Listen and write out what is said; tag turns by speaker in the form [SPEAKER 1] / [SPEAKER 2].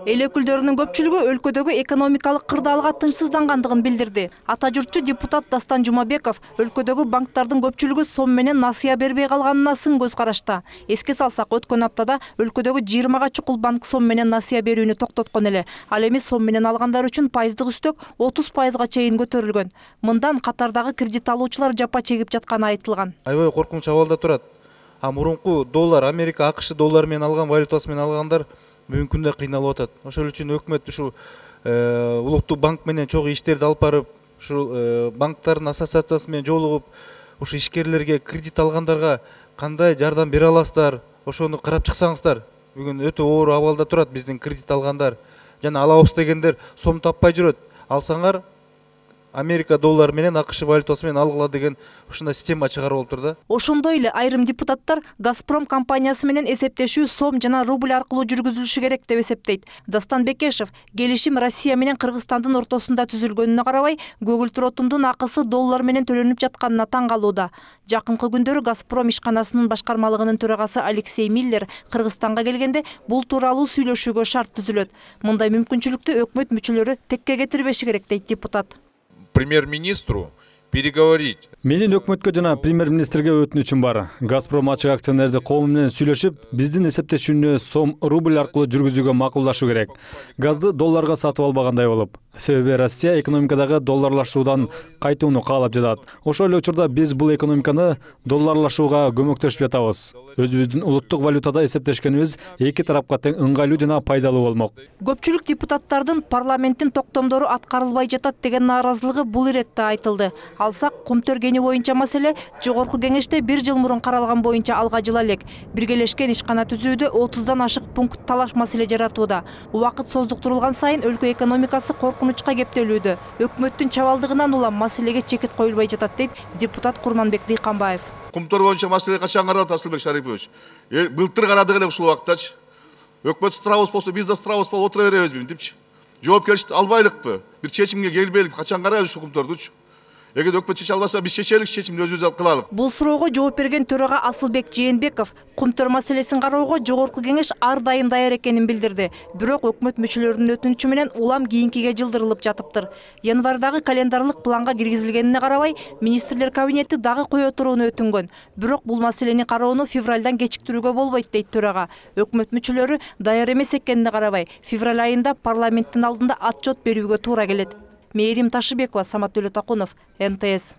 [SPEAKER 1] Эл өкүлдөрүнүн көпчүлүгү өлкөдөгү экономикалык кырдаалга тынчсыздангандыгын билдирди. Ата журтчу депутат Дастан Жумабеков өлкөдөгү банктардын көпчүлүгү сом менен насыя бербей калганына сын көз карашта. Эске салсак, өткөн аптада өлкөдөгү 20 чукул банк сом менен насыя берүүнү токтоткон эле. Ал эми сом менен алгандар үчүн пайыздык үстөк 30%га чейин көтөрүлгөн. Мындан катардагы кредит алуучулар жапа чегип жатканы айтылган.
[SPEAKER 2] Аябай коркунуч абалда турат. Мурунку доллар, Америка, АКШ доллары менен алган, валютасы менен алгандар бүгүнкү күндө кыйналып атат. Ошол үчүн өкмөт ушу улуттук банк менен чогуу иштерди алып барып, ушу банктардын ассоциациясы менен жолугуп, ушу ишкерлерге кредит алгандарга кандай жардам бере аласыздар, ошону карап чыксаңыздар. Бүгүн өтө оор абалда турат биздин кредит алгандар. Жана алабыз дегендер сом таппай жүрөт. Алсаңар Америка доллары менен АКШ валютасы менен алгыла деген ушундай система чыгарып болуптур да.
[SPEAKER 1] Ошондой эле айрым депутаттар Газпром компаниясы менен эсептешүү сом жана рубль аркылуу жүргүзүлүшү керек деп эсептейт. Дастан Бекешев келишим Россия менен Кыргызстандын ортосунда түзүлгөнүнө карабай, көгүлтүр отундун акысы доллар менен төлөнүп жатканына таң калууда. Жакынкы күндөрү Газпром ишканасынын башкармалыгынын төрагасы Алексей Миллер Кыргызстанга келгенде бул тууралуу сүйлөшүүгө шарт түзүлөт. Мындай мүмкүнчүлүктү өкмөт мүчөлөрү текке кетирбеши керек дейт депутат.
[SPEAKER 3] Премьер-министру переговорить.
[SPEAKER 4] Менин өкмөткө жана премьер-министрге өтүнүчүм бар. Газпром ачык акционерди коому менен сүйлөшүп, биздин эсептешүүнү сом рубль аркылуу жүргүзүүгө макулдашуу керек. Газды долларга сатып албагандай болуп. Себеби Россия экономикадагы долларлашуудан кайтууну каалап жатат. Ошол эле учурда биз бул экономиканы долларлашууга көмөктөшүп жатабыз. Өзүбүздүн улуттук валютада эсептешкенибиз эки тарапка тең ыңгайлуу жана пайдалуу болмок.
[SPEAKER 1] Көпчүлүк депутаттардын парламенттин токтомдору аткарылбай жатат деген нааразылыгы бул иретте айтылды. Алсак, Кумтөр боюнча маселе жогорку кеңеште 1 жыл мурун каралган боюнча алга жыла элек. Биргелешкен ишкана түзүүдө 30дан ашык пункт талаш маселе жаратууда. Убакыт создуктурулган сайын өлкө экономикасы коркунучка кептелүүдө. Өкмөттүн чабалдыгынан улам маселеге чекит коюлбай жатат дейт депутат Курманбек Дыйканбаев.
[SPEAKER 5] Кумтөр боюнча маселе качан каралат, Асылбек Шарипович? Былтыр карадык эле ушул убактачы. Өкмөт страус болсо, биз да страус болуп отура беребизби депчи. Жоопкерчиликти албайлыкпы? Бир чечимге келбейлик, качан карайбыз ушу Кумтөрдүчү? Эгер өкмөт чече албаса, биз чечелик, чечимди өзүбүз кылалык.
[SPEAKER 1] Бул суроого жооп берген төрага Асылбек Жээнбеков Кумтөр маселесин кароого жогорку кеңеш ар дайым даяр экенин билдирди. Бирок өкмөт мүчөлөрүнүн өтүнүчү менен улам кийинкиге жылдырылып жатыптыр. Январдагы календарлык планга киргизилгенине карабай, министрлер кабинети дагы кое турууну өтүнгөн. Бирок бул маселени кароону февралдан кечиктирүүгө болбойт дейт төрага. Өкмөт мүчөлөрү даяр эмес экенине карабай, февраль айында парламенттин алдында отчет берүүгө туура келет. Мээрим Ташыбекова, Самат Төлөтакунов, НТС.